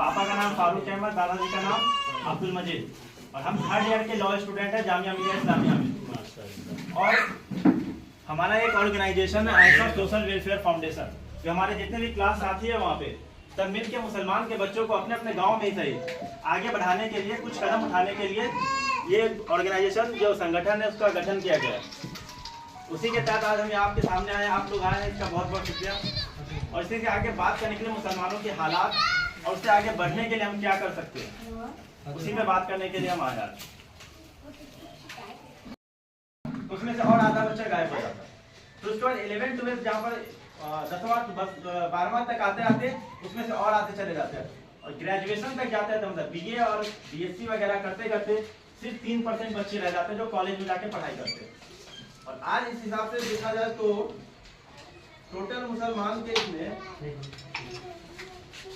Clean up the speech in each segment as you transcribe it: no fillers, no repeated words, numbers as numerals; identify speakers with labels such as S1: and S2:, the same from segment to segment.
S1: पापा का नाम फारूक अहमद, दादाजी का नाम अब्दुल मजीद, और हम 3rd ईयर के लॉ स्टूडेंट हैं जामिया मिलिया इस्लामिया में। और हमारा एक ऑर्गेनाइजेशन है आइसा सोशल वेलफेयर फाउंडेशन, जो हमारे जितने भी क्लास साथी है वहाँ पे सब मिल के मुसलमान के बच्चों को अपने अपने गाँव में ही सही आगे बढ़ाने के लिए, कुछ कदम उठाने के लिए ये ऑर्गेनाइजेशन जो संगठन है उसका गठन किया गया है। उसी के तहत आज हम आपके सामने आए, आप लोग आए हैं, इसका बहुत बहुत शुक्रिया। और इसी के आगे बात करने के लिए मुसलमानों के हालात और उससे आगे बढ़ने के लिए हम क्या कर सकते हैं, उसी में बात करने के लिए हम आए आज। उसमें से और आधा बच्चा गायब हो जाता है, तो उसके बाद 11th 12th जहाँ पर 10वां 12वां तक आते आते उसमें से और आते चले जाते हैं, और ग्रेजुएशन तक जाते हैं तो मतलब बीए और बीएससी वगैरह करते करते सिर्फ 3% बच्चे रह जाते हैं जो कॉलेज में जाके पढ़ाई करते हैं। और आज इस हिसाब से देखा जाए तो टोटल मुसलमान के इसमें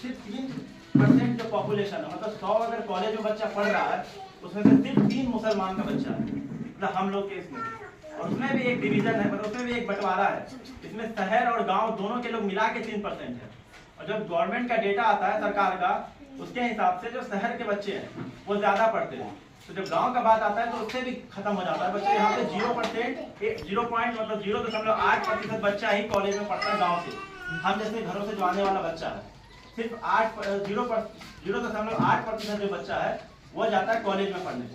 S1: सिर्फ 3% जो पॉपुलेशन है, मतलब 100 अगर कॉलेज में बच्चा पढ़ रहा है उसमें से सिर्फ 3 मुसलमान का बच्चा है, मतलब हम लोग के इसमें। और उसमें भी एक डिवीजन है, मतलब उसमें भी एक बंटवारा है, इसमें शहर और गांव दोनों के लोग मिला के 3% है। और जब गवर्नमेंट का डेटा आता है सरकार का, उसके हिसाब से जो शहर के बच्चे हैं वो ज्यादा पढ़ते हैं, तो जब गांव का बात आता है तो उससे भी खत्म हो जाता है बच्चे। यहाँ पे 0.8% बच्चा ही कॉलेज में पढ़ता है गाँव से। हम जैसे घरों से जो आने वाला बच्चा है सिर्फ 0.8% जो बच्चा है वो जाता है कॉलेज में पढ़ने।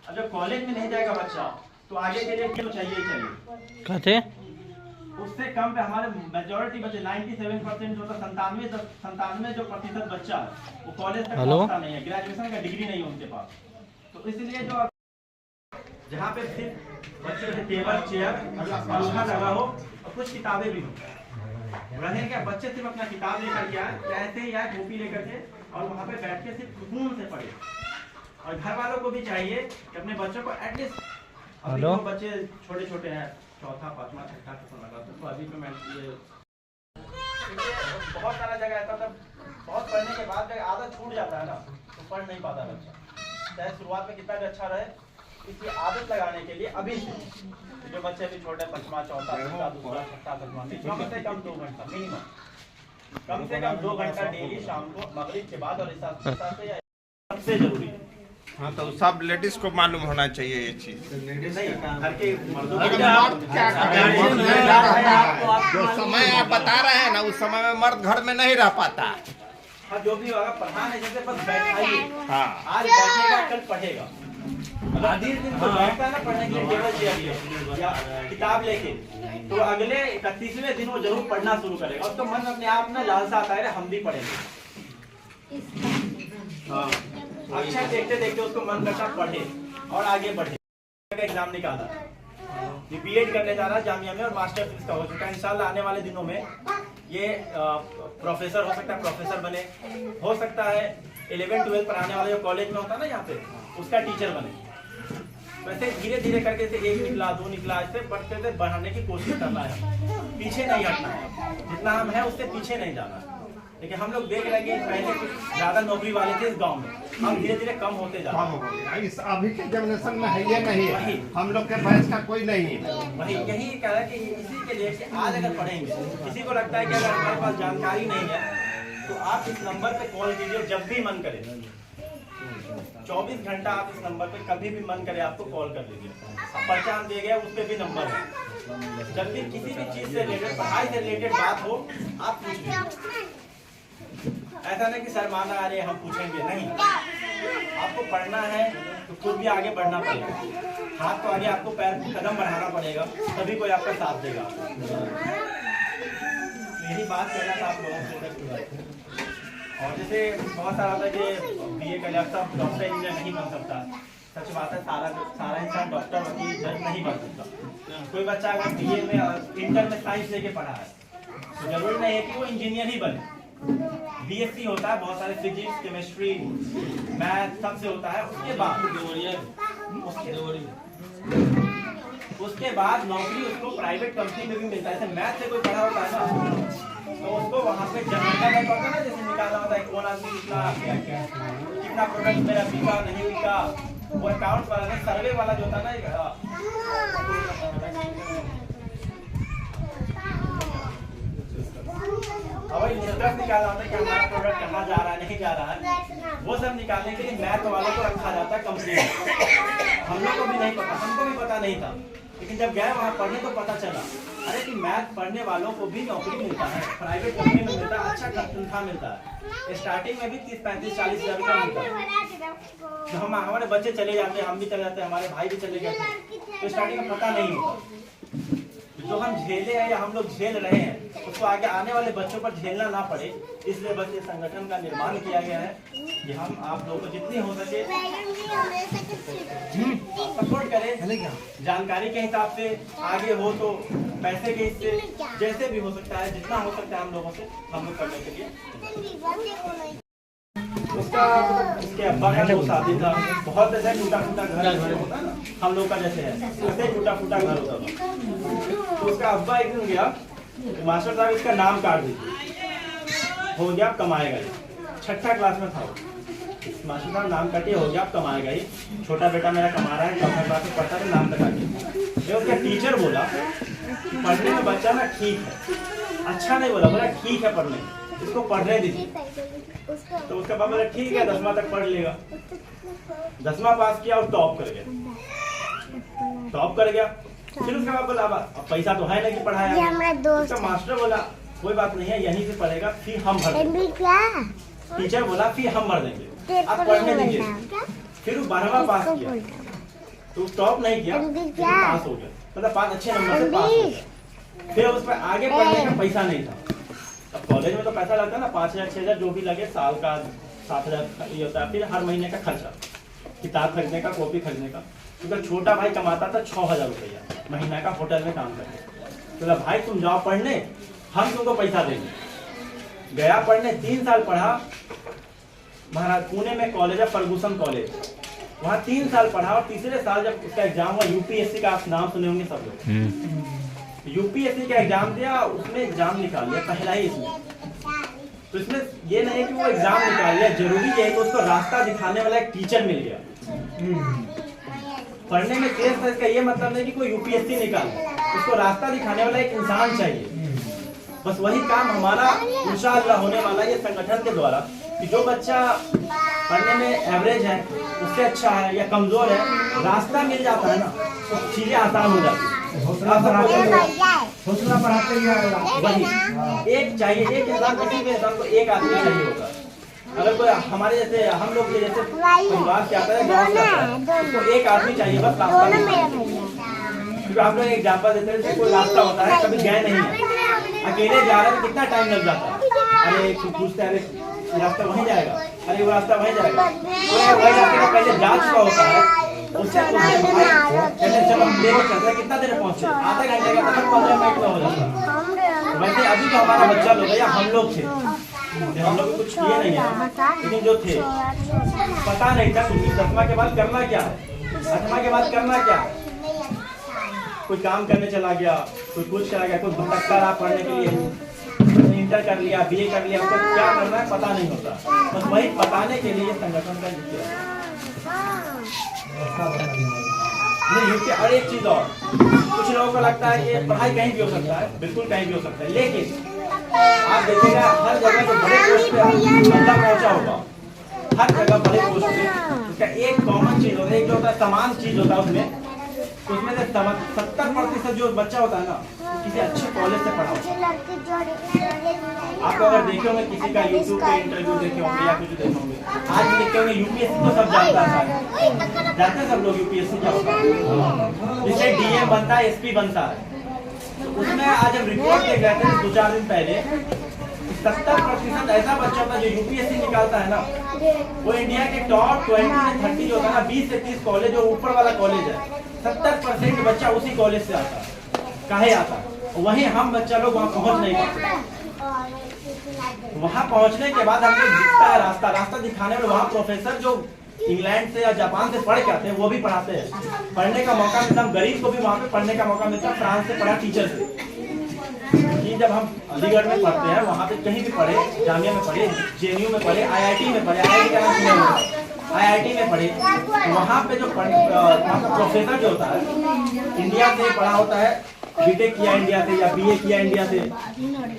S1: अब जब कॉलेज में नहीं जाएगा बच्चा तो आगे के लिए क्या चाहिए ही चाहिए
S2: कहते
S1: उससे कम पे हमारे मेजोरिटी बच्चे 97% जो 97 जो प्रतिशत बच्चा है वो कॉलेज तक पहुंचता नहीं है, ग्रेजुएशन का डिग्री नहीं है उनके पास। तो इसलिए जो जहाँ पे सिर्फ बच्चे के टेबल चेयर पंखा लगा हो और कुछ किताबें भी हो रहे क्या, बच्चे सिर्फ अपना किताब लेकर के आए, ऐसे ही आए कॉपी लेकर के और वहाँ पे बैठ के सिर्फ सुकून से पढ़े। और घर वालों को भी चाहिए कि अपने बच्चों को एटलीस्ट, अभी जो बच्चे छोटे छोटे हैं 4था 5वां 6ठा क्लास लगा तो अभी पे मैं ये बहुत सारा जगह ऐसा था, बहुत पढ़ने के बाद जब आदत छूट जाता है ना तो पढ़ नहीं पाता बच्चा, चाहे शुरुआत में कितना भी अच्छा रहे। इसलिए आदत लगाने के लिए अभी से जो बच्चे भी छोटे 5वां 4था 2रा 6ठा 7वां कम से कम 2 घंटा मिनिमम, कम से कम 2 घंटा डेली शाम को मगरिब के बाद और सबसे जरूरी है।
S3: हाँ तो सब लेडीज को मालूम होना चाहिए ये चीज। जो समय आप बता रहे हैं ना उस समय में मर्द घर में नहीं रह पाता।
S1: हाँ जो भी होगा प्रधान है जैसे बस बैठाइए,
S3: हाँ
S1: आज बैठेगा कल पढ़ेगा, दिन तो बैठता है ना पढ़ने के लिए टेबल चेयर या किताब लेके, तो अगले 31वें दिन वो जरूर पढ़ना शुरू करेगा। उसका मन अपने आप ना लालसा आता है हम भी पढ़ेंगे। हाँ अक्षर देखते देखते उसको मन करता पढ़े और आगे बढ़े। एग्जाम निकाला, बीएड करने जा रहा है जामिया में और मास्टर इसका हो चुका है। इंशाल्लाह आने वाले दिनों में ये प्रोफेसर हो सकता है, प्रोफेसर बने, हो सकता है 11 12 पढ़ाने वाले जो कॉलेज में होता है ना यहाँ पे उसका टीचर बने। वैसे धीरे धीरे करके से 1 निकला 2 निकला ऐसे बढ़ते बढ़ाने की कोशिश करना है, पीछे नहीं हटना है, जितना हम है उससे पीछे नहीं जाना है। लेकिन हम लोग देख रहे हैं कि पहले कुछ ज्यादा नौकरी वाले थे इस गांव में, हम धीरे धीरे कम होते जा रहे हैं।
S3: इस अभी के जनरेशन में है ये नहीं है, हम लोग के बैच का कोई नहीं है।
S1: वही यही कह रहा है कि इसी के लिए कि आज अगर पढ़ेंगे, किसी को लगता है कि अगर हमारे पास जानकारी नहीं है तो आप इस नंबर पे कॉल कीजिए जब भी मन करे, 24 घंटा आप इस नंबर पे कभी भी मन करे आपको कॉल कर लीजिए। पहचान दिए गए उस पर भी नंबर है, जब भी किसी भी चीज से रिलेटेड पढ़ाई से रिलेटेड बात हो आप पूछ लीजिए। ऐसा नहीं कि शर्माना आ रहे हम पूछेंगे, नहीं, आपको पढ़ना है तो खुद भी आगे बढ़ना पड़ेगा, हाथ तो आगे आपको पैर कदम बढ़ाना पड़ेगा तभी कोई आपका साथ देगा। मेरी बात कहना था आप लोगों से। और जैसे बहुत सारा होता है कि बीए का लगता डॉक्टर इंजीनियर नहीं बन सकता, सच बात है, सारा इंसान डॉक्टर वकील जज नहीं बन सकता। कोई बच्चा अगर बीए में इंटर में साइंस लेके पढ़ा है तो जरूरी नहीं है कि वो इंजीनियर ही बने। बीएससी होता है, बहुत सारे फिजिक्स केमिस्ट्री मैथ सबसे होता है। उसके बाद नौकरी उसको प्राइवेट कंपनी में भी मिलता है। जैसे मैथ से कोई पढ़ा होता है ना तो उसको वहाँ पे जनरेटर होता है ना, जैसे निकालना होता है कौन आदमी कितना प्रोडक्ट मेरा बिका नहीं बिका, वो अकाउंट वाला नहीं, सर्वे वाला जो होता है ना और इंटरेस्ट निकालना होता है कि हमारा प्रोडक्ट कहाँ जा रहा है, नहीं जा रहा है, वो सब निकालने के लिए मैथ वालों को रखा जाता है कंपनी में। हम लोग को भी नहीं पता, हमको भी पता नहीं था, लेकिन जब गए वहाँ पढ़ने तो पता चला अरे कि मैथ पढ़ने वालों को भी नौकरी मिलता है, प्राइवेट कंपनी में मिलता है, अच्छा तनख्वाह मिलता है, स्टार्टिंग में भी 30-35-40 हज़ार रुपया मिलता है। तो हम हमारे बच्चे चले जाते हैं, हम भी चले जाते हैं, हमारे भाई भी चले गए थे, तो स्टार्टिंग में पता नहीं होता। जो हम झेले हैं या हम लोग झेल रहे हैं उसको आगे आने वाले बच्चों पर झेलना ना पड़े, इसलिए बस ये संगठन का निर्माण किया गया है कि हम आप लोगों को जितनी हो सके सपोर्ट करें, जानकारी के हिसाब से आगे हो तो पैसे के हिस्से जैसे भी हो सकता है, जितना हो सकता है हम लोगों से हम लोग करने के लिए। उसका उसके अब्बा का जो शादी था, बहुत ऐसा टूटा फूटा घर होता है ना हम लोग का, जैसे है ऐसे टूटा फूटा घर होता था। तो उसका अब्बा एक दिन गया, मास्टर साहब इसका नाम काट दीजिए, हो गया आप कमाएगा ही, 6ठी क्लास में था वो, मास्टर साहब नाम काटिए, हो गया आप कमाएगा ही, छोटा बेटा मेरा कमा रहा है, 4ठी क्लास में पढ़ता है, नाम लगा दिया। उसका टीचर बोला पढ़ने में बच्चा ना ठीक है, अच्छा नहीं बोला, बोला ठीक है पढ़ने, इसको पढ़ने दीजिए। तो उसका बाप बोला ठीक है 10वां तक पढ़ लेगा। 10वां पास किया और टॉप कर गया, टॉप कर गया। फिर उसका बाप बोला अब पैसा तो है ना कि पढ़ाया। उसका मास्टर बोला कोई बात नहीं है, यहीं से पढ़ेगा, फी हम भर देंगे। टीचर बोला फी हम भर देंगे, आप पढ़ने दीजिए। फिर वो 12वां पास किया, तो टॉप नहीं किया, पास हो गया, मतलब 5 अच्छे नंबर से पास हो गया। फिर उस पर आगे पढ़ने का पैसा नहीं था। अब कॉलेज में तो पैसा लगता है ना, 5,000-6,000 जो भी लगे, साल का 7,000 ये होता है। फिर हर महीने का खर्चा, किताब खरीदने का, कॉपी खरीदने का। क्योंकि छोटा भाई कमाता था 6,000 रुपया महीना का होटल में काम करके। तो भाई तुम जाओ पढ़ने, हम तुमको पैसा देंगे। गया पढ़ने, 3 साल पढ़ा महाराज, पुणे में कॉलेज है फर्गूसन कॉलेज, वहाँ 3 साल पढ़ा। और तीसरे साल जब उसका एग्जाम हुआ, यूपीएससी का आप नाम सुने होंगे सब लोग, यूपीएससी का एग्जाम दिया, उसने एग्जाम निकाल लिया पहला ही इसमें। तो इसमें ये नहीं है कि वो एग्जाम निकाल लिया, जरूरी है कि उसको रास्ता दिखाने वाला एक टीचर मिल गया। पढ़ने में तेज था इसका ये मतलब नहीं कि कोई यूपीएससी निकाल, उसको रास्ता दिखाने वाला एक इंसान चाहिए। बस वही काम हमारा इंशाअल्लाह होने वाला ये संगठन के द्वारा, कि जो बच्चा पढ़ने में एवरेज है, उससे अच्छा है या कमजोर है, रास्ता मिल जाता है ना, तो चीजें आसान हो जाती है। हौसला बढ़ाते ही वही एक चाहिए, एक इंसान, किसी भी इंसान को एक आदमी चाहिए होगा। अगर कोई हमारे जैसे हम लोग के जैसे परिवार से आता है, गाँव से आता है, तो एक आदमी चाहिए बस रास्ता। क्योंकि आप लोग एग्जाम्पल देते हैं, कोई रास्ता होता है, कभी गए नहीं है, अकेले जा रहे हैं, कितना टाइम लग जाता है। अरे पूछते अरे रास्ता वहीं जाएगा, अरे वो रास्ता वहीं जाएगा, वही रास्ते पहले जा चुका होता है। उससे चलो हम लेकर चलते हैं, कितना देर पहुंचे, आधा घंटे का, 15 मिनट में हो जाता है। वैसे अभी तो हमारा बच्चा लोग या हम लोग थे, हम लोग कुछ किए नहीं है, लेकिन जो थे पता नहीं था कुछ 10वां के बाद करना क्या है, 8वां के बाद करना क्या है। कोई काम करने चला गया, कोई कुछ चला गया, कोई भटकता रहा पढ़ने के लिए, इंटर कर लिया, बीए कर लिया, उसको क्या करना है पता नहीं होता। बस वही बताने के लिए संगठन का नहीं। और एक चीज और, कुछ लोगों को लगता है कि पढ़ाई कहीं भी हो सकता है, बिल्कुल कहीं भी हो सकता है, लेकिन आप देखिएगा हर जगह जो बड़े पोस्ट पे बंदा पहुंचा होगा, हर जगह बड़े पोस्ट पे उसका एक कॉमन चीज होता है, एक जो होता है समान चीज होता है उसमें से 70% जो बच्चा होता है ना, किसी अच्छे कॉलेज से पढ़ा होता है। आप अगर देखे होंगे किसी का यूट्यूब पे इंटरव्यू देखे होंगे या कुछ देखे होंगे, आज भी देखते होंगे यूपीएससी तो सब जानता है, जानते हैं सब लोग यूपीएससी क्या होता है, जिससे डीएम बनता है, एसपी बनता है। तो उसमें आज हम रिपोर्ट देख रहे थे 2-4 दिन पहले, 70% ऐसा बच्चा होता है जो यूपीएससी निकालता है ना, वो इंडिया के टॉप 20 से 30 जो होता है ना, 20 से 30 कॉलेज जो ऊपर वाला कॉलेज है, 70% बच्चा उसी कॉलेज से आता है। काहे आता है? वहीं हम बच्चा लोग वहाँ पहुँच नहीं पाते। वहाँ पहुँचने के बाद हमको दिखता है रास्ता, रास्ता दिखाने में वहाँ प्रोफेसर जो इंग्लैंड से या जापान से पढ़ के आते हैं वो भी पढ़ाते हैं। पढ़ने का मौका मिलता है, गरीब को भी वहाँ पे पढ़ने का मौका मिलता है। फ्रांस से पढ़ा टीचर से कि जब हम अलीगढ़ में पढ़ते हैं, वहाँ पे कहीं भी पढ़े, जामिया में पढ़े, जेएनयू में पढ़े, आईआईटी में पढ़े, आईआईटी का नाम सुना होगा, आईआईटी में पढ़े, तो वहाँ पे जो वहाँ का प्रोफेसर जो होता है इंडिया से पढ़ा होता है बीटेक किया इंडिया से या बीए किया इंडिया से,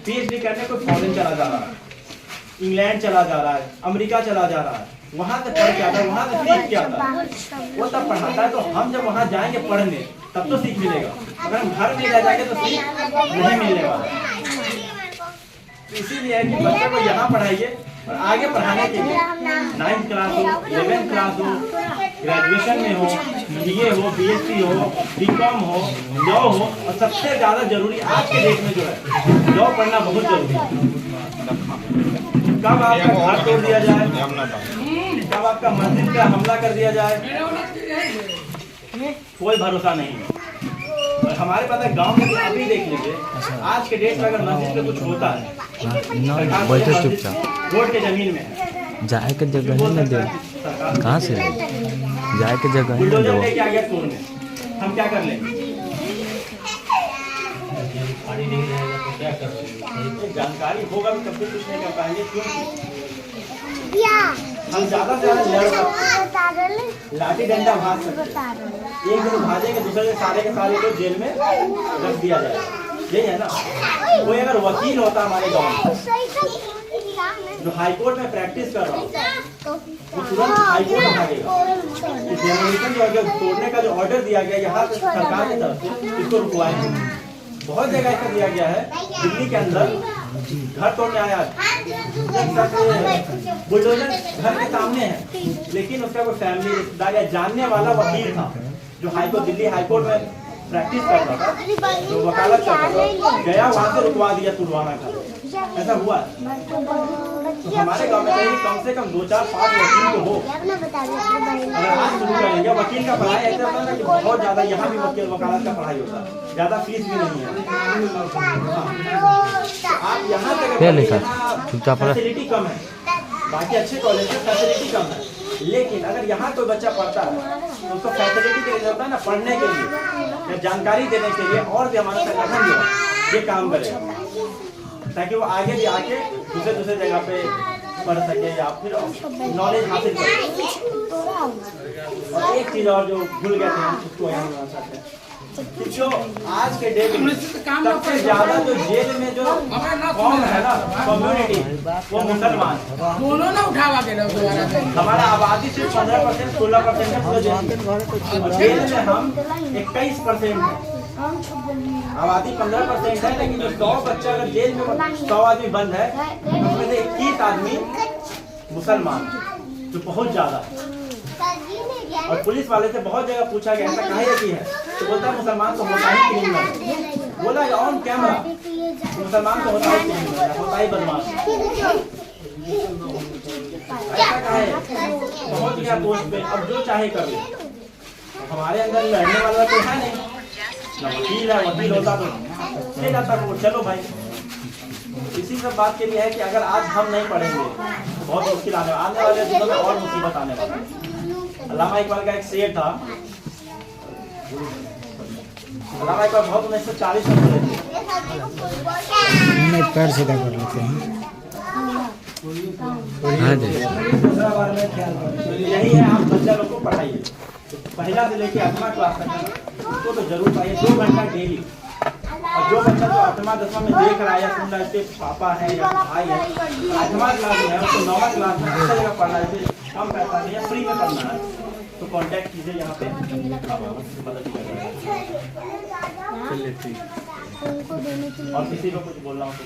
S1: पीएचडी करने कोई फॉरेन चला जा रहा है, इंग्लैंड चला जा रहा है, अमेरिका चला जा रहा है, वहां से पढ़ के आता है, वहां से सीख के आता है, वो तब पढ़ाता है। तो हम जब वहां जाएंगे पढ़ने तब तो सीख मिलेगा, अगर हम घर में रह जाएंगे तो सीख नहीं मिलने वाला। तो इसीलिए है कि बच्चे को यहाँ पढ़ाइए और आगे पढ़ाने के लिए 9th क्लास हो, 11th क्लास हो, ग्रेजुएशन में हो, बीए हो, बीएससी हो, बीकॉम हो, लॉ हो, और सबसे ज्यादा जरूरी आज के डेट में जो है लॉ पढ़ना बहुत जरूरी है। कब आपका घर तोड़ दिया जाए, कब आपका मस्जिद का हमला कर दिया जाए, कोई भरोसा नहीं है। और हमारे पास गांव में अभी देख लीजिए, आज के डेट में अगर मस्जिद में कुछ होता है, रोड के जमीन में
S2: जाए के जगह है ना दे, कहाँ से जाए के जगह है ना
S1: बुलडोजर
S2: दे।
S1: लेके आ गया तोड़ने, हम क्या कर लेंगे? जानकारी होगा भी तब भी कुछ नहीं कर पाएंगे, क्योंकि हम ज्यादा से ज्यादा लड़ सकते, लाठी डंडा भाग सकते, एक दिन भागेंगे, दूसरे दिन सारे के सारे लोग जेल में रख दिया जाएगा। यही है ना। कोई अगर वकील होता हमारे गाँव में जो हाईकोर्ट में प्रैक्टिस कर रहा हो, वो तुरंत हाईकोर्ट में भागेगा। डेमोलिशन जो तोड़ने का जो ऑर्डर दिया गया यहाँ सरकार की तरफ से, इसको रुकवाएंगे। बहुत जगह ऐसा दिया गया है, दिल्ली के अंदर घर तोड़ने आया, बुलडोजर घर के सामने है, लेकिन उसका कोई फैमिली रिश्तेदार या जानने वाला वकील था जो दिल्ली हाईकोर्ट में प्रैक्टिस करता था, जो वकालत करता था, गया वहां से रुकवा दिया तुड़वाना का। ऐसा हुआ। तो हमारे गांव में कम से कम 2, 4, 5 वकील तो हो। अगर आज शुरू करेंगे वकील का पढ़ाई, ऐसा होता है कि बहुत ज्यादा यहाँ भी वकील वकालत का पढ़ाई होता है, ज्यादा फीस भी नहीं है। आप यहाँ से फैसिलिटी कम है, बाकी अच्छे कॉलेज में फैसिलिटी कम है, लेकिन अगर यहाँ कोई बच्चा पढ़ता है तो उसको फैसिलिटी के लिए होता है ना, पढ़ने के लिए या जानकारी देने के लिए, और भी हमारा संगठन जो है ये काम करेगा ताकि वो आगे भी आके दूसरे जगह पे पढ़ सके या फिर नॉलेज हासिल करे। और एक चीज और जो भूल गए थे उसको यहाँ बना सकते हैं, जो आज के डेट में सबसे ज्यादा जो जेल में जो कौम है ना कम्युनिटी, वो मुसलमान। हमारा आबादी सिर्फ 15% 16% है पूरे जेल में, हम 21% है। आबादी 15% है, लेकिन जो 100 बच्चा अगर जेल में 100 आदमी बंद है, उसमें से 21 आदमी मुसलमान, जो बहुत ज्यादा। और पुलिस वाले से बहुत जगह पूछा गया ऐसा काहे की है, तो बोलता है मुसलमान तो होता ही क्रिमिनल। बोला ऑन कैमरा मुसलमान तो होता ही क्रिमिनल, होता ही बदमाश। ऐसा काहे पहुंच गया पोस्ट पे, अब जो चाहे कर ले। हमारे अंदर लड़ने वाला कोई है नहीं, ना वकील है, वकील होता तो ले जाता तो चलो भाई। इसी सब बात के लिए है कि अगर आज हम नहीं पढ़ेंगे तो बहुत मुश्किल आने वाले दिनों में और मुसीबत आने वाली है। अल्लामा इकबाल का एक शेर था, अल्लामा इकबाल बहुत 1940 में बोले थे,
S2: पैर सीधा कर लेते हैं।
S1: यही है, आप बच्चा लोग को पढ़ाइए, पहला से लेके 8वां क्लास तक उसको तो जरूर पढ़ाइए 2 घंटा डेली। और जो बच्चा जो 8वां 10वां में देख रहा है या सुन रहा है, इसके पापा है या भाई है, 8वां क्लास में है, उसको 9वां क्लास में दूसरी जगह पढ़ना है, कम पैसा नहीं है, फ्री में पढ़ना है, तो कांटेक्ट कीजिए यहाँ पे, मदद करेंगे। और किसी को कुछ बोलना हो तो